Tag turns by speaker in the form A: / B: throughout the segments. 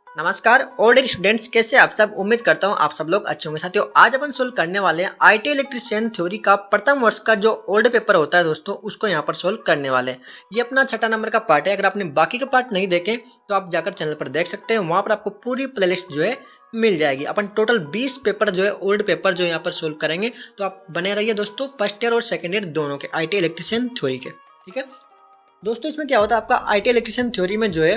A: नमस्कार और dear students, कैसे आप सब। उम्मीद करता हूँ आप सब लोग अच्छे होंगे। साथियों, आज अपन सोल्व करने वाले हैं आईटी इलेक्ट्रीशियन थ्योरी का प्रथम वर्ष का जो ओल्ड पेपर होता है दोस्तों, उसको यहाँ पर सोल्व करने वाले हैं। ये अपना 6 नंबर का पार्ट है। अगर आपने बाकी के पार्ट नहीं देखे तो आप जाकर चैनल पर देख सकते हैं, वहाँ पर आपको पूरी प्लेलिस्ट जो है मिल जाएगी। अपन टोटल 20 पेपर जो है ओल्ड पेपर जो यहाँ पर सोल्व करेंगे, तो आप बने रहिए दोस्तों, फर्स्ट ईयर और सेकेंड ईयर दोनों के आईटी इलेक्ट्रीशियन थ्योरी के। ठीक है दोस्तों, इसमें क्या होता है, आपका आईटी इलेक्ट्रीशियन थ्योरी में जो है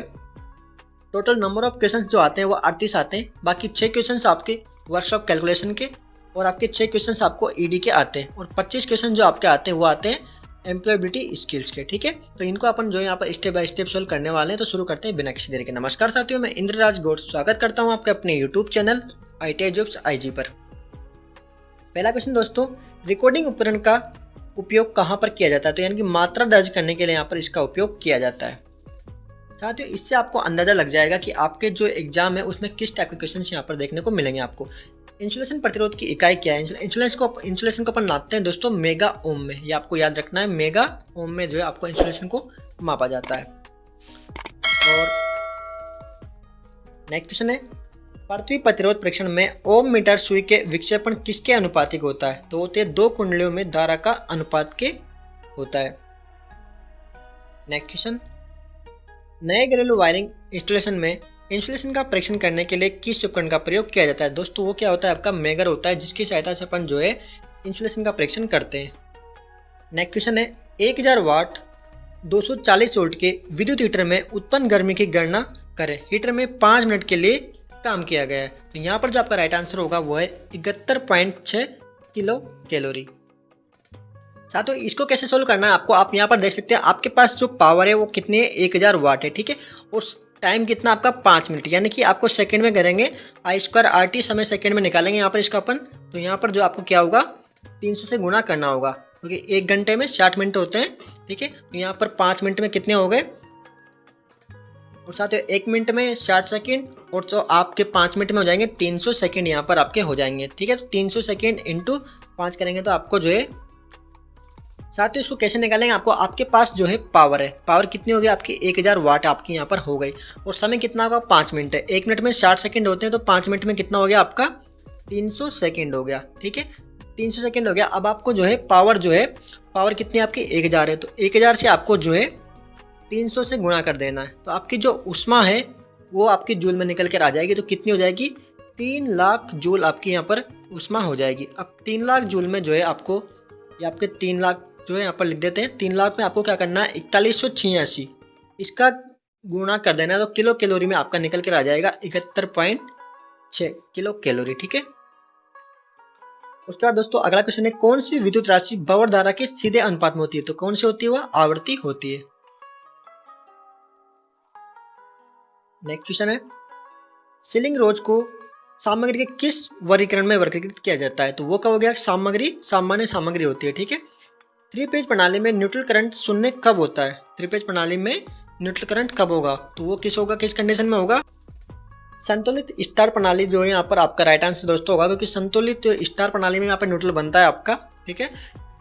A: टोटल नंबर ऑफ क्वेश्चंस जो आते हैं वो 38 आते हैं। बाकी 6 क्वेश्चंस आपके वर्कशॉप कैलकुलेशन के और आपके 6 क्वेश्चंस आपको ईडी के आते हैं और 25 क्वेश्चन जो आपके आते हैं वो आते हैं एम्प्लॉयबिलिटी स्किल्स के। ठीक है, तो इनको अपन जो यहाँ पर स्टेप बाय स्टेप सोल्व करने वाले हैं। तो शुरू करते हैं बिना किसी देरी के। नमस्कार साथियों, मैं इंद्रराज गौड़ स्वागत करता हूँ आपके अपने YouTube channel ITI jobs IG पर। पहला क्वेश्चन दोस्तों, रिकॉर्डिंग उपकरण का उपयोग कहाँ पर किया जाता है? तो यानी कि मात्रा दर्ज करने के लिए यहाँ पर इसका उपयोग किया जाता है। साथियों, इससे आपको अंदाजा लग जाएगा कि आपके जो एग्जाम है उसमें किस टाइप के क्वेश्चन यहाँ पर देखने को मिलेंगे आपको। इंसुलेशन प्रतिरोध की इकाई क्या है? इंसुलेशन को अपन नापते हैं दोस्तों मेगा ओम में। ये आपको याद रखना है, मेगा ओम में जो है आपको इंसुलेशन को मापा जाता है। और नेक्स्ट क्वेश्चन है, पृथ्वी प्रतिरोध परीक्षण में ओम मीटर सुई के विक्षेपण किसके अनुपातिक होता है? तो होते हैं 2 कुंडलियों में धारा का अनुपात के होता है। नेक्स्ट क्वेश्चन, नए घरेलू वायरिंग इंस्टॉलेशन में इंसुलेशन का परीक्षण करने के लिए किस उपकरण का प्रयोग किया जाता है? दोस्तों वो क्या होता है, आपका मेगर होता है, जिसकी सहायता से अपन जो है इंसुलेशन का परीक्षण करते हैं। नेक्स्ट क्वेश्चन है, 1000 वाट 240 वोल्ट के विद्युत हीटर में उत्पन्न गर्मी की गणना करें। हीटर में 5 मिनट के लिए काम किया गया है। तो यहाँ पर जो आपका राइट आंसर होगा वो है 71.6 किलो कैलोरी। साथियों, इसको कैसे सोल्व करना है आपको, आप यहाँ पर देख सकते हैं आपके पास जो पावर है वो कितनी है, 1000 वाट है। ठीक है, और टाइम कितना आपका 5 मिनट, यानी कि आपको सेकंड में करेंगे। I²RT समय सेकंड में निकालेंगे यहाँ पर इसका अपन। तो यहाँ पर जो आपको क्या होगा, 300 से गुणा करना होगा, क्योंकि 1 घंटे में 60 मिनट होते हैं। ठीक है, तो यहाँ पर 5 मिनट में कितने हो गए, और साथियों 1 मिनट में 60 सेकेंड, और तो आपके 5 मिनट में हो जाएंगे 300 सेकेंड यहाँ पर आपके हो जाएंगे। ठीक है, तो 300 सेकेंड इंटू 5 करेंगे तो आपको जो है, साथियों इसको कैसे निकालेंगे, आपको आपके पास जो है पावर है, पावर कितनी होगी आपकी 1000 वाट आपकी यहाँ पर हो गई। और समय कितना होगा, 5 मिनट है। 1 मिनट में 60 सेकंड होते हैं, तो 5 मिनट में कितना हो गया आपका 300 सेकंड हो गया। ठीक है, 300 सेकंड हो गया। अब आपको जो है पावर कितनी आपकी 1000 है, तो 1000 से आपको जो है 300 से गुणा कर देना है। तो आपकी जो उष्मा है वो आपकी जूल में निकल कर आ जाएगी। तो कितनी हो जाएगी, 3 लाख जूल आपकी यहाँ पर उष्मा हो जाएगी। अब 3 लाख जूल में जो है आपको, ये आपके 3 लाख जो है यहाँ पर लिख देते हैं। 3 लाख में आपको क्या करना है, 4186 इसका गुणा कर देना है। तो किलो कैलोरी में आपका निकल कर आ जाएगा 71.6 किलो कैलोरी। ठीक है, उसके बाद दोस्तों अगला क्वेश्चन है, कौन सी विद्युत राशि भंवर धारा के सीधे अनुपात में होती है? तो कौन सी होती है, वह आवर्ती होती है। नेक्स्ट क्वेश्चन है, सीलिंग रोज को सामग्री के किस वर्गीकरण में वर्गीकृत किया जाता है? तो वो क्या हो गया, सामान्य सामग्री होती है। ठीक है, 3 फेज प्रणाली में न्यूट्रल करंट शून्य कब होता है? 3 फेज प्रणाली में न्यूट्रल करंट कब होगा? तो वो किस कंडीशन में होगा, संतुलित स्टार प्रणाली जो है यहाँ पर आपका राइट आंसर दोस्तों होगा, क्योंकि संतुलित स्टार प्रणाली में यहाँ पर न्यूट्रल बनता है आपका। ठीक है,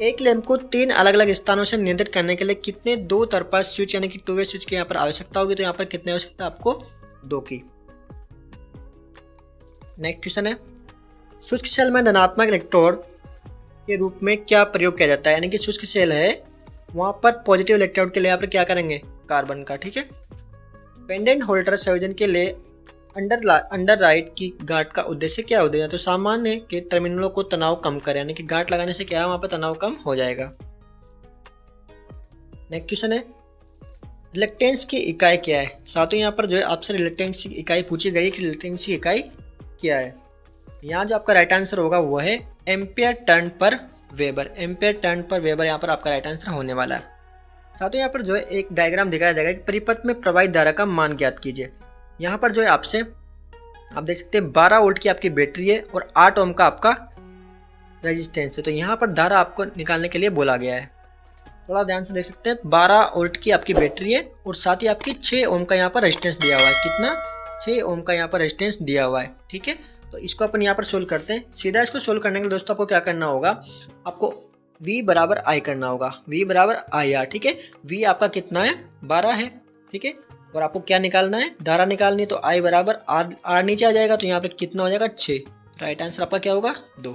A: एक लैंप को 3 अलग अलग स्थानों से नियंत्रित करने के लिए कितने 2 तरफा स्विच यानी कि 2 वे स्विच की यहाँ पर आवश्यकता होगी? तो यहाँ पर कितने आवश्यकता आपको 2 की। नेक्स्ट क्वेश्चन है, शुष्क शेल में धनात्मक इलेक्ट्रोड के रूप में क्या प्रयोग किया जाता है? यानी कि शुष्क सेल है, वहां पर पॉजिटिव इलेक्ट्रोड के लिए यहाँ पर क्या करेंगे, कार्बन का। ठीक है, पेंडेंट होल्डर संयोजन के लिए अंडर राइट की गांठ का उद्देश्य क्या होता है? तो सामान्य के टर्मिनलों को तनाव कम करे, यानी कि गांठ लगाने से क्या है, वहां पर तनाव कम हो जाएगा। नेक्स्ट क्वेश्चन है, रिलक्टेंस की इकाई क्या है? साथियों यहाँ पर जो है आपसे रिलक्टेंस की इकाई पूछी गई कि रिलक्टेंस की इकाई क्या है। यहाँ जो आपका राइट आंसर होगा वो है एम्पियर टर्न पर वेबर। एम्पियर टर्न पर वेबर यहाँ पर आपका राइट आंसर होने वाला है। साथियों यहाँ पर जो है एक डायग्राम दिखाया जाएगा कि परिपथ में प्रवाहित धारा का मान ज्ञात कीजिए। यहाँ पर जो है आपसे आप देख सकते हैं 12 वोल्ट की आपकी बैटरी है और 8 ओम का आपका रेजिस्टेंस है। तो यहाँ पर धारा आपको निकालने के लिए बोला गया है, थोड़ा ध्यान से देख सकते हैं। 12 वोल्ट की आपकी बैटरी है और साथ ही आपकी 6 ओम का यहाँ पर रेजिस्टेंस दिया हुआ है। कितना, 6 ओम का यहाँ पर रेजिस्टेंस दिया हुआ है। ठीक है, तो इसको अपन यहाँ पर सोल्व करते हैं। सीधा इसको सोल्व करने के लिए दोस्तों आपको क्या करना होगा, आपको V बराबर I करना होगा। V बराबर IR। ठीक है, V आपका कितना है, 12 है। ठीक है, और आपको क्या निकालना है, धारा निकालनी है। तो I बराबर R नीचे आ जाएगा, तो यहाँ पे कितना हो जाएगा 6। राइट आंसर आपका क्या होगा 2।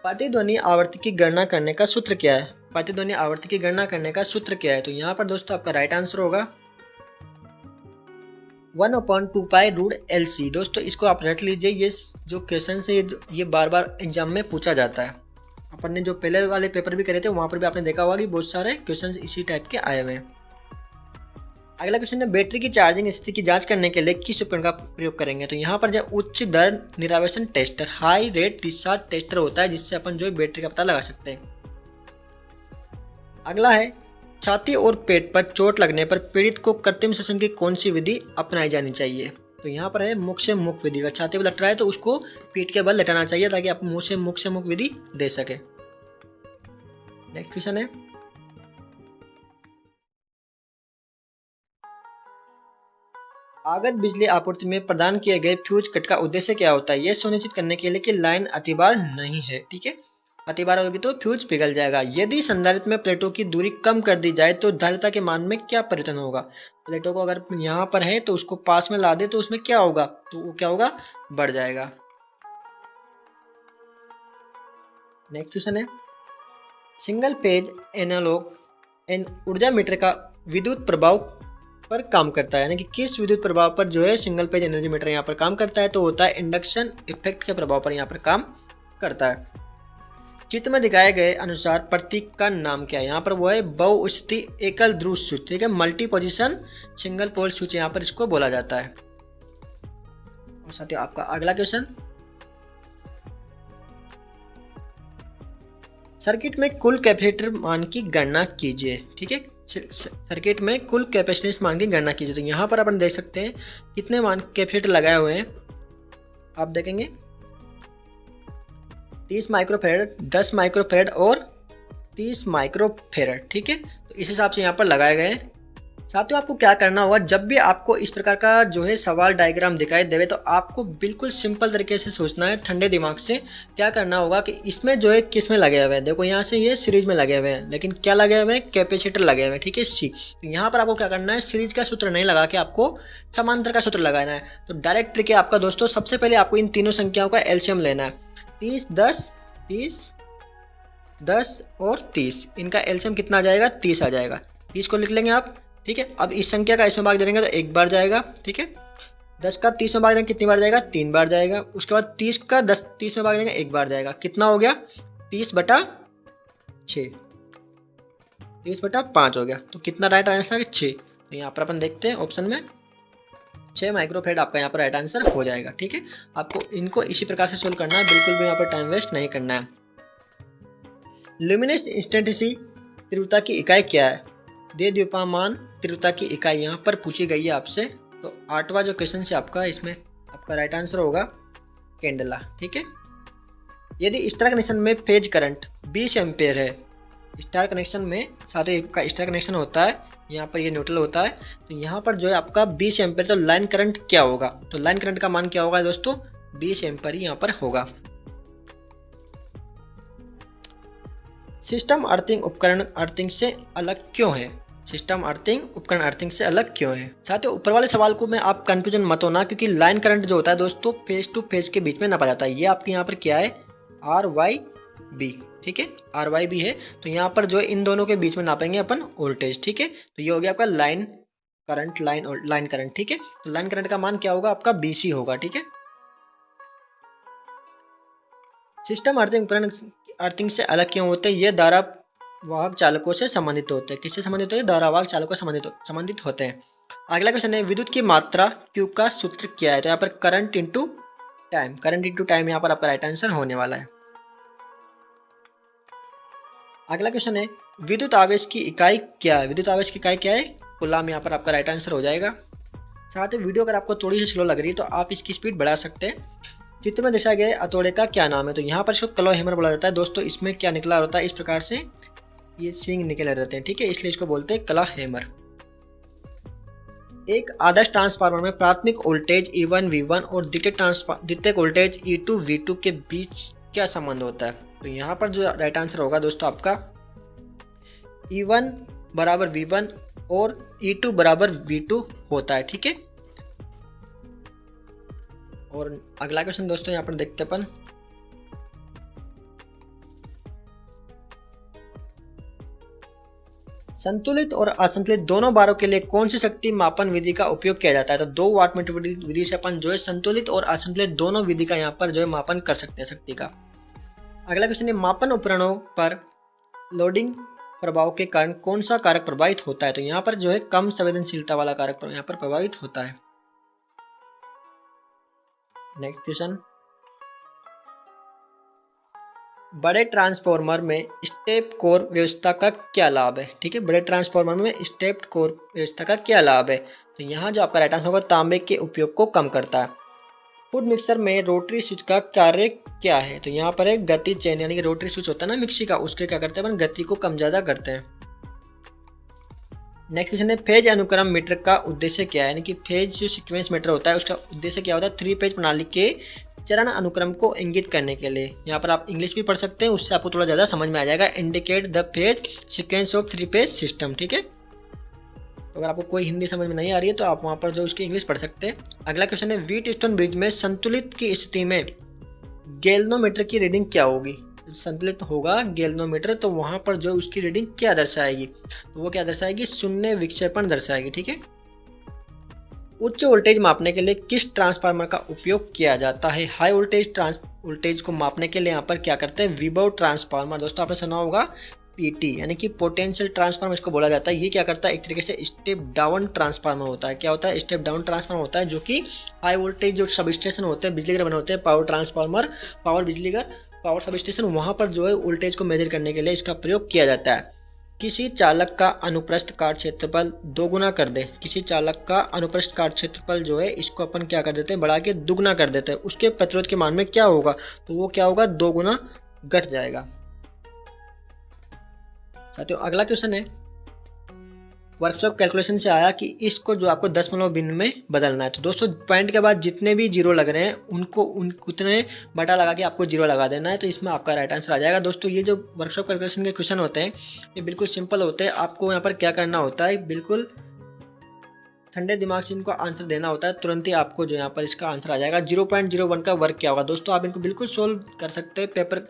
A: प्रतिध्वनि आवृत्ति की गणना करने का सूत्र क्या है? प्रतिध्वनि आवृत्ति की गणना करने का सूत्र क्या है? तो यहाँ पर दोस्तों आपका राइट आंसर होगा 1/2π√LC। दोस्तों इसको आप रट लीजिए, ये जो क्वेश्चन है ये बार बार एग्जाम में पूछा जाता है। अपन ने जो पहले वाले पेपर भी करे थे वहाँ पर भी आपने देखा होगा कि बहुत सारे क्वेश्चन इसी टाइप के आए हुए हैं। अगला क्वेश्चन है, बैटरी की चार्जिंग स्थिति की जांच करने के लिए किस उपकरण का प्रयोग करेंगे? तो यहाँ पर जो उच्च दर निरावेशन tester, high rate discharge tester होता है, जिससे अपन जो बैटरी का पता लगा सकते हैं। अगला है, छाती और पेट पर चोट लगने पर पीड़ित को कृत्रिम श्वसन की कौन सी विधि अपनाई जानी चाहिए? तो यहाँ पर है मुख से मुख विधि। अगर छाती पर लट रहा है तो उसको पीठ के बल लटाना चाहिए, ताकि आप मुख से मुख विधि दे सके। नेक्स्ट क्वेश्चन है, आगत बिजली आपूर्ति में प्रदान किए गए फ्यूज कट का उद्देश्य क्या होता है? यह सुनिश्चित करने के लिए कि लाइन अतिबार नहीं है। ठीक है, अतिबार होगी तो फ्यूज पिघल जाएगा। यदि संधारित्र में प्लेटों की दूरी कम कर दी जाए तो धारिता के मान में क्या परिवर्तन होगा? प्लेटों को अगर यहाँ पर है तो उसको पास में ला दे तो उसमें क्या होगा? तो वो क्या होगा? बढ़ जाएगा। नेक्स्ट क्वेश्चन है, सिंगल पेज एनालॉग ऊर्जा मीटर का विद्युत प्रभाव पर काम करता है, यानी कि किस विद्युत प्रभाव पर जो है सिंगल पेज एनर्जी मीटर यहाँ पर काम करता है? तो होता है इंडक्शन इफेक्ट के प्रभाव पर यहाँ पर काम करता है। चित्र में दिखाए गए अनुसार प्रतीक का नाम क्या है? यहाँ पर वो है बहुस्थिति एकल ध्रुव स्विच। ठीक है, multi position single pole switch यहाँ पर इसको बोला जाता है। और साथियों आपका अगला क्वेश्चन, सर्किट में कुल कैपेसिटर मान की गणना कीजिए। ठीक है, सर्किट में कुल कैपेसिटेंस मान की गणना कीजिए। तो यहाँ पर अपन देख सकते हैं कितने मान कैपेसिटर लगाए हुए हैं। आप देखेंगे 30 माइक्रोफेरेड, 10 माइक्रोफेरेड और 30 माइक्रोफेरेड। ठीक है, तो इस हिसाब से यहाँ पर लगाए गए हैं। साथियों आपको क्या करना होगा, जब भी आपको इस प्रकार का जो है सवाल डायग्राम दिखाई देवे तो आपको बिल्कुल सिंपल तरीके से सोचना है, ठंडे दिमाग से। क्या करना होगा कि इसमें जो है किस में लगे हुए हैं, देखो यहाँ से ये सीरीज में लगे हुए हैं, लेकिन क्या लगे हुए हैं? कैपेसिटर लगे हुए हैं। ठीक है, सी। तो यहाँ पर आपको क्या करना है, सीरीज का सूत्र नहीं लगा के आपको समांतर का सूत्र लगाना है। तो डायरेक्ट ट्रिक है आपका दोस्तों, सबसे पहले आपको इन तीनों संख्याओं का एलसीएम लेना है। 30, 10, 30, 10 और 30, इनका एलसीएम कितना आ जाएगा? 30 आ जाएगा। 30 को लिख लेंगे आप। ठीक है, अब इस संख्या का इसमें भाग देंगे तो 1 बार जाएगा। ठीक है, 10 का 30 में भाग देंगे कितनी बार जाएगा? 3 बार जाएगा। उसके बाद 30 का 30 में भाग देंगे 1 बार जाएगा। कितना हो गया? 30/6, 30/5 हो गया। तो कितना राइट आंसर है? 6। तो यहाँ पर अपन देखते हैं ऑप्शन में 6 माइक्रोफेरेड आपका यहाँ पर राइट आंसर हो जाएगा। ठीक है, आपको इनको इसी प्रकार से सोल्व करना है, बिल्कुल भी यहाँ पर टाइम वेस्ट नहीं करना है। ल्यूमिनेस इंस्टेंटेसी तीव्रता की इकाई क्या है? दे द्वीपामान तीव्रता की इकाई यहाँ पर पूछी गई है आपसे। तो 8वां जो क्वेश्चन है आपका, इसमें आपका राइट आंसर होगा कैंडेला। ठीक है, यदि स्टार कनेक्शन में फेज करंट 20 एम्पेयर है, स्टार कनेक्शन में साथ का स्टार कनेक्शन होता है, यहाँ पर ये न्यूट्रल होता है, तो यहाँ पर जो है आपका 20 एम्पेयर, तो लाइन करंट क्या होगा? तो लाइन करंट का मान क्या होगा दोस्तों? 20 एम्पेयर ही यहाँ पर होगा। सिस्टम अर्थिंग उपकरण अर्थिंग से अलग क्यों है? सिस्टम अर्थिंग उपकरण अर्थिंग से अलग क्यों है? साथियों ऊपर वाले सवाल को में आप कंफ्यूजन मत होना, क्योंकि लाइन करंट जो होता है दोस्तों फेज टू फेज के बीच में नापा जाता है। ये आपके यहाँ पर क्या है? RYB। ठीक है, RYB है, तो यहाँ पर जो है इन दोनों के बीच में नापेंगे अपन वोल्टेज। ठीक है, तो ये हो गया आपका लाइन करंट, लाइन करंट। ठीक है, तो लाइन करंट का मान क्या होगा? आपका BC होगा। ठीक है, सिस्टम अर्थिंग उपकरण अर्थिंग से अलग क्यों होते हैं? ये धारा वाहक चालकों से संबंधित होते हैं। किससे संबंधित होते हैं? धारावाहक चालकों से संबंधित होते हैं। अगला क्वेश्चन है, विद्युत की मात्रा Q का सूत्र क्या है? तो यहाँ पर current into time, current into time यहाँ पर आपका राइट आंसर होने वाला है। अगला क्वेश्चन है, विद्युत आवेश की इकाई क्या है? विद्युत आवेश की इकाई क्या है? कूलाम यहाँ पर आपका राइट आंसर हो जाएगा। साथ ही वीडियो अगर आपको थोड़ी सी स्लो लग रही है तो आप इसकी स्पीड बढ़ा सकते हैं। चित्र में दर्शाए गए हथौड़े का क्या नाम है? तो यहाँ पर इसको क्लॉ हैमर बोला जाता है। दोस्तों इसमें क्या निकला होता है? इस प्रकार से ये सींग निकले रहते हैं। ठीक है, इसलिए इसको बोलते हैं क्लॉ हैमर। एक आदर्श ट्रांसफार्मर में प्राथमिक वोल्टेज E1 V1 और द्वितीयक वोल्टेज E2 V2 के बीच क्या संबंध होता है? तो यहाँ पर जो राइट आंसर होगा दोस्तों आपका E1 बराबर V1 और E2 बराबर V2 होता है। ठीक है, और अगला क्वेश्चन दोस्तों यहाँ पर देखते हैं अपन। संतुलित और असंतुलित दोनों बारों के लिए कौन सी शक्ति मापन विधि का उपयोग किया जाता है? तो 2 वाटमीटर विधि से अपन जो है संतुलित और असंतुलित दोनों विधि का यहाँ पर जो है मापन कर सकते हैं शक्ति का। अगला क्वेश्चन है, मापन उपकरणों पर लोडिंग प्रभाव के कारण कौन सा कारक प्रभावित होता है? तो यहाँ पर जो है कम संवेदनशीलता वाला कारक यहाँ पर प्रभावित होता है। नेक्स्ट क्वेश्चन, बड़े ट्रांसफार्मर में स्टेप कोर व्यवस्था का क्या लाभ है? ठीक है, बड़े ट्रांसफार्मर में स्टेप कोर व्यवस्था का क्या लाभ है? तो यहाँ जो आपका राइट आंसर होगा तांबे के उपयोग को कम करता है। फूड मिक्सर में रोटरी स्विच का कार्य क्या है? तो यहाँ पर एक गति चेन यानी कि रोटरी स्विच होता है ना मिक्सी का, उसके क्या करते हैं अपन गति को कम ज्यादा करते हैं। नेक्स्ट क्वेश्चन है, फेज अनुक्रम मीटर का उद्देश्य क्या है? यानी कि फेज जो सीक्वेंस मीटर होता है उसका उद्देश्य क्या होता है? 3 फेज प्रणाली के चरण अनुक्रम को इंगित करने के लिए। यहाँ पर आप इंग्लिश भी पढ़ सकते हैं, उससे आपको थोड़ा ज़्यादा समझ में आ जाएगा। Indicate the phase sequence of 3 phase system. ठीक है, तो अगर आपको कोई हिंदी समझ में नहीं आ रही है तो आप वहाँ पर जो उसकी इंग्लिश पढ़ सकते हैं। अगला क्वेश्चन है, व्हीटस्टोन ब्रिज में संतुलित की स्थिति में गैल्वेनोमीटर की रीडिंग क्या होगी? संतुलित होगा गैल्वेनोमीटर, तो वहाँ पर जो उसकी रीडिंग क्या दर्शाएगी? तो वो क्या दर्शाएगी? शून्य विक्षेपण दर्शाएगी। ठीक है, उच्च वोल्टेज मापने के लिए किस ट्रांसफार्मर का उपयोग किया जाता है? हाई वोल्टेज को मापने के लिए यहाँ पर क्या करते हैं? विभव ट्रांसफार्मर। दोस्तों आपने सुना होगा पीटी यानी कि पोटेंशियल ट्रांसफार्मर इसको बोला जाता है। ये क्या करता है? एक तरीके से स्टेप डाउन ट्रांसफार्मर होता है। क्या होता है? स्टेप डाउन ट्रांसफार्मर होता है, जो कि हाई वोल्टेज जो सब स्टेशन होते हैं, बिजली घर बने होते हैं, पावर ट्रांसफार्मर, पावर बिजली घर, पावर सब स्टेशन, वहाँ पर जो है वोल्टेज को मेजर करने के लिए इसका प्रयोग किया जाता है। किसी चालक का अनुप्रस्थ काट क्षेत्रफल दोगुना कर दे। किसी चालक का अनुप्रस्थ काट क्षेत्रफल जो है इसको अपन क्या कर देते हैं? बढ़ा के दुगना कर देते हैं। उसके प्रतिरोध के मान में क्या होगा? तो वो क्या होगा? 2 गुना घट जाएगा। साथियों अगला क्वेश्चन है, वर्कशॉप कैलकुलेशन से आया कि इसको जो आपको दशमलव बिंदु में बदलना है। तो दोस्तों पॉइंट के बाद जितने भी जीरो लग रहे हैं उनको उतने बटा लगा के आपको जीरो लगा देना है, तो इसमें आपका राइट आंसर आ जाएगा। दोस्तों ये जो वर्कशॉप कैलकुलेशन के क्वेश्चन होते हैं ये बिल्कुल सिंपल होते हैं। आपको यहाँ पर क्या करना होता है? बिल्कुल ठंडे दिमाग से इनको आंसर देना होता है, तुरंत ही आपको जो यहाँ पर इसका आंसर आ जाएगा। 0.01 का वर्क क्या होगा? दोस्तों आप इनको बिल्कुल सोल्व कर सकते हैं, पेपर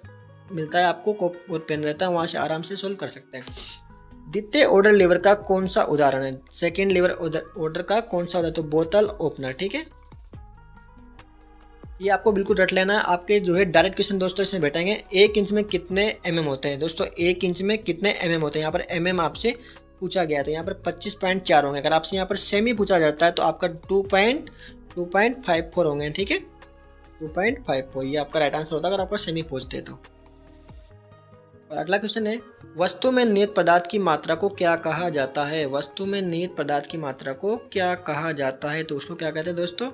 A: मिलता है आपको, कॉपी और पेन रहता है, वहाँ से आराम से सोल्व कर सकते हैं। द्वितीय ऑर्डर लीवर का कौन सा उदाहरण है? सेकेंड लीवर ऑर्डर का कौन सा उदाहरण? तो बोतल ओपनर। ठीक है, ये आपको बिल्कुल रट लेना है। आपके जो है डायरेक्ट क्वेश्चन दोस्तों इसमें बैठेंगे। 1 इंच में कितने mm होते हैं? दोस्तों 1 इंच में कितने mm होते हैं? यहाँ पर mm आपसे पूछा गया है, तो यहाँ पर 25.4 होंगे। अगर आपसे यहाँ पर सेमी पूछा जाता है तो आपका 2.54 होंगे। ठीक है, 2.54 ये आपका राइट आंसर होता है अगर आपका सेमी पूछते तो। और अगला क्वेश्चन है, वस्तु में निहित पदार्थ की मात्रा को क्या कहा जाता है? वस्तु में निहित पदार्थ की मात्रा को क्या कहा जाता है? तो उसको क्या कहते हैं दोस्तों?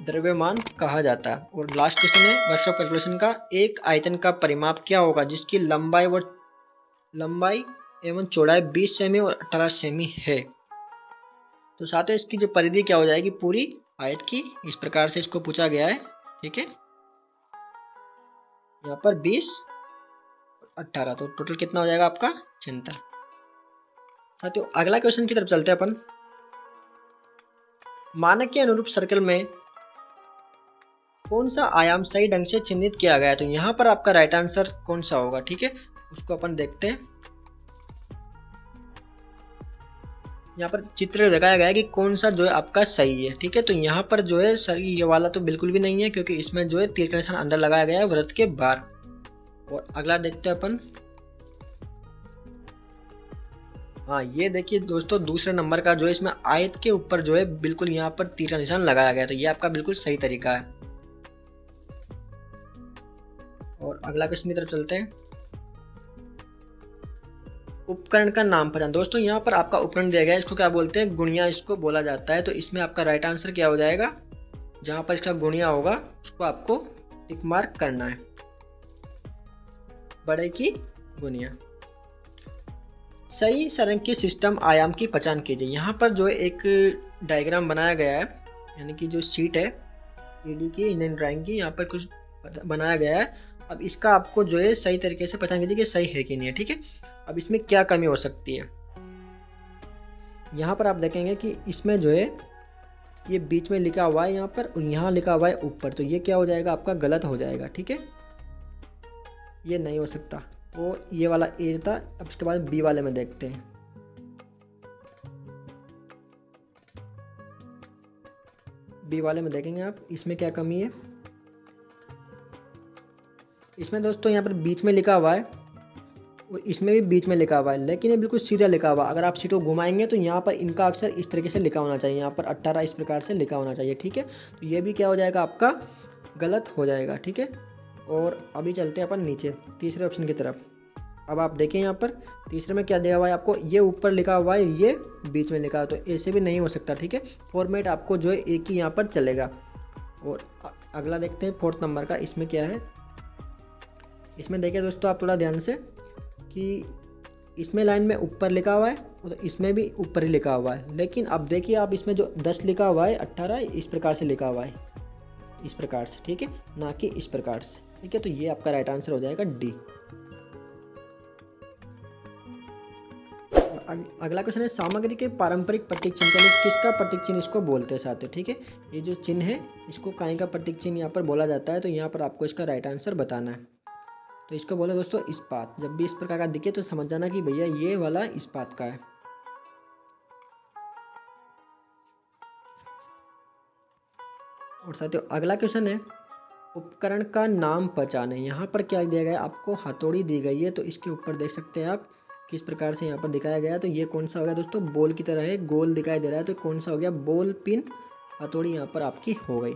A: द्रव्यमान कहा जाता है। और लास्ट क्वेश्चन है वर्कशॉप कैलकुलेशन का, एक आयतन का परिमाप क्या होगा जिसकी लंबाई एवं चौड़ाई 20 सेमी और 18 सेमी है? तो साथ ही इसकी जो परिधि क्या हो जाएगी? पूरी आयत की। इस प्रकार से इसको पूछा गया है। ठीक है, यहाँ पर 20 18, तो टोटल कितना हो जाएगा आपका? 76। साथियों अगला क्वेश्चन की तरफ चलते हैं अपन। मानक के अनुरूप सर्कल में कौन सा आयाम सही ढंग से चिन्हित किया गया है? तो यहाँ पर आपका राइट आंसर कौन सा होगा? ठीक है, उसको अपन देखते हैं। यहाँ पर चित्र दिखाया गया है कि कौन सा जो है आपका सही है। ठीक है, तो यहाँ पर जो है सही ये वाला तो बिल्कुल भी नहीं है, क्योंकि इसमें जो है तीर का निशान अंदर लगाया गया है वृत्त के बाहर। और अगला देखते हैं अपन। हाँ ये देखिए दोस्तों, दूसरे नंबर का जो है इसमें आयत के ऊपर जो है बिल्कुल यहाँ पर तीर का निशान लगाया गया है, तो ये आपका बिल्कुल सही तरीका है। और अगला क्वेश्चन की तरफ चलते हैं। उपकरण का नाम पहचान। दोस्तों यहाँ पर आपका उपकरण दिया गया है, इसको क्या बोलते हैं? गुणिया इसको बोला जाता है। तो इसमें आपका राइट आंसर क्या हो जाएगा? जहाँ पर इसका गुणिया होगा उसको आपको टिक मार्क करना है, बड़े की गुणिया। सही संरेखित सिस्टम आयाम की पहचान कीजिए। यहाँ पर जो है एक डायग्राम बनाया गया है, यानी कि जो शीट है ईडी की इंडियन ड्राइंग की, यहाँ पर कुछ बनाया गया है। अब इसका आपको जो है सही तरीके से पहचान कीजिए कि सही है कि नहीं है। ठीक है, अब इसमें क्या कमी हो सकती है, यहाँ पर आप देखेंगे कि इसमें जो है ये बीच में लिखा हुआ है यहाँ पर और यहाँ लिखा हुआ है ऊपर, तो ये क्या हो जाएगा आपका गलत हो जाएगा। ठीक है, ये नहीं हो सकता। वो ये वाला ए था। अब इसके बाद बी वाले में देखते हैं। बी वाले में देखेंगे आप, इसमें क्या कमी है। इसमें दोस्तों यहाँ पर बीच में लिखा हुआ है और इसमें भी बीच में लिखा हुआ है, लेकिन ये बिल्कुल सीधा लिखा हुआ है। अगर आप सीट को घुमाएंगे तो यहाँ पर इनका अक्षर इस तरीके से लिखा होना चाहिए, यहाँ पर 18 इस प्रकार से लिखा होना चाहिए। ठीक है, तो ये भी क्या हो जाएगा आपका गलत हो जाएगा। ठीक है, और अभी चलते हैं अपन नीचे तीसरे ऑप्शन की तरफ। अब आप देखें यहाँ पर तीसरे में क्या दिया हुआ है आपको, ये ऊपर लिखा हुआ है, ये बीच में लिखा हुआ है, तो ऐसे भी नहीं हो सकता। ठीक है, फॉर्मेट आपको जो है एक ही यहाँ पर चलेगा। और अगला देखते हैं 4th नंबर का। इसमें क्या है, इसमें देखिए दोस्तों आप थोड़ा ध्यान से कि इसमें लाइन में ऊपर लिखा हुआ है और इसमें भी ऊपर ही लिखा हुआ है, लेकिन अब देखिए आप इसमें जो 10 लिखा हुआ है 18 इस प्रकार से लिखा हुआ है, इस प्रकार से। ठीक है, ना कि इस प्रकार से। ठीक है, तो ये आपका राइट आंसर हो जाएगा डी। अगला क्वेश्चन है सामग्री के पारंपरिक प्रतीक चिन्ह के लिए किसका प्रतीक चिन्ह इसको बोलते हैं साथियों। ठीक है, ये जो चिन्ह है इसको काय का प्रतीक चिन्ह यहाँ पर बोला जाता है, तो यहाँ पर आपको इसका राइट आंसर बताना है। तो इसको बोले दोस्तों इस्पात। जब भी इस प्रकार का दिखे तो समझ जाना कि भैया ये वाला इस्पात का है। और साथियों अगला क्वेश्चन है उपकरण का नाम पहचाने। यहाँ पर क्या दिया गया है आपको, हथौड़ी दी गई है, तो इसके ऊपर देख सकते हैं आप किस प्रकार से यहाँ पर दिखाया गया है। तो ये कौन सा हो गया दोस्तों, बॉल की तरह है, गोल दिखाई दे रहा है, तो कौन सा हो गया, बॉल पिन हथौड़ी यहाँ पर आपकी हो गई।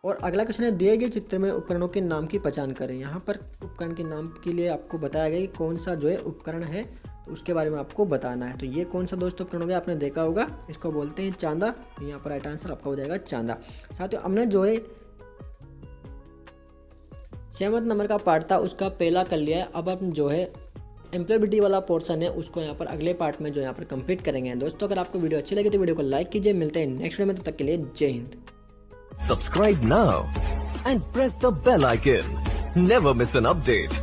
A: और अगला क्वेश्चन है दिए गए चित्र में उपकरणों के नाम की पहचान करें। यहाँ पर उपकरण के नाम के लिए आपको बताया गया कि कौन सा जो है उपकरण है, तो उसके बारे में आपको बताना है। तो ये कौन सा दोस्तों उपकरण हो गया, आपने देखा होगा, इसको बोलते हैं चांदा। तो यहाँ पर राइट आंसर आपका हो जाएगा चांदा। साथियों हमने जो है 7th नंबर का पार्ट था उसका पहला कर लिया है। अब हम जो है एम्प्लॉयबिलिटी वाला पोर्शन है उसको यहाँ पर अगले पार्ट में जो यहाँ पर कंप्लीट करेंगे। दोस्तों अगर आपको वीडियो अच्छी लगी तो वीडियो को लाइक कीजिए। मिलते हैं नेक्स्ट वीडियो में, तब तक के लिए जय Hind.
B: Subscribe now and press the bell icon. Never miss an update.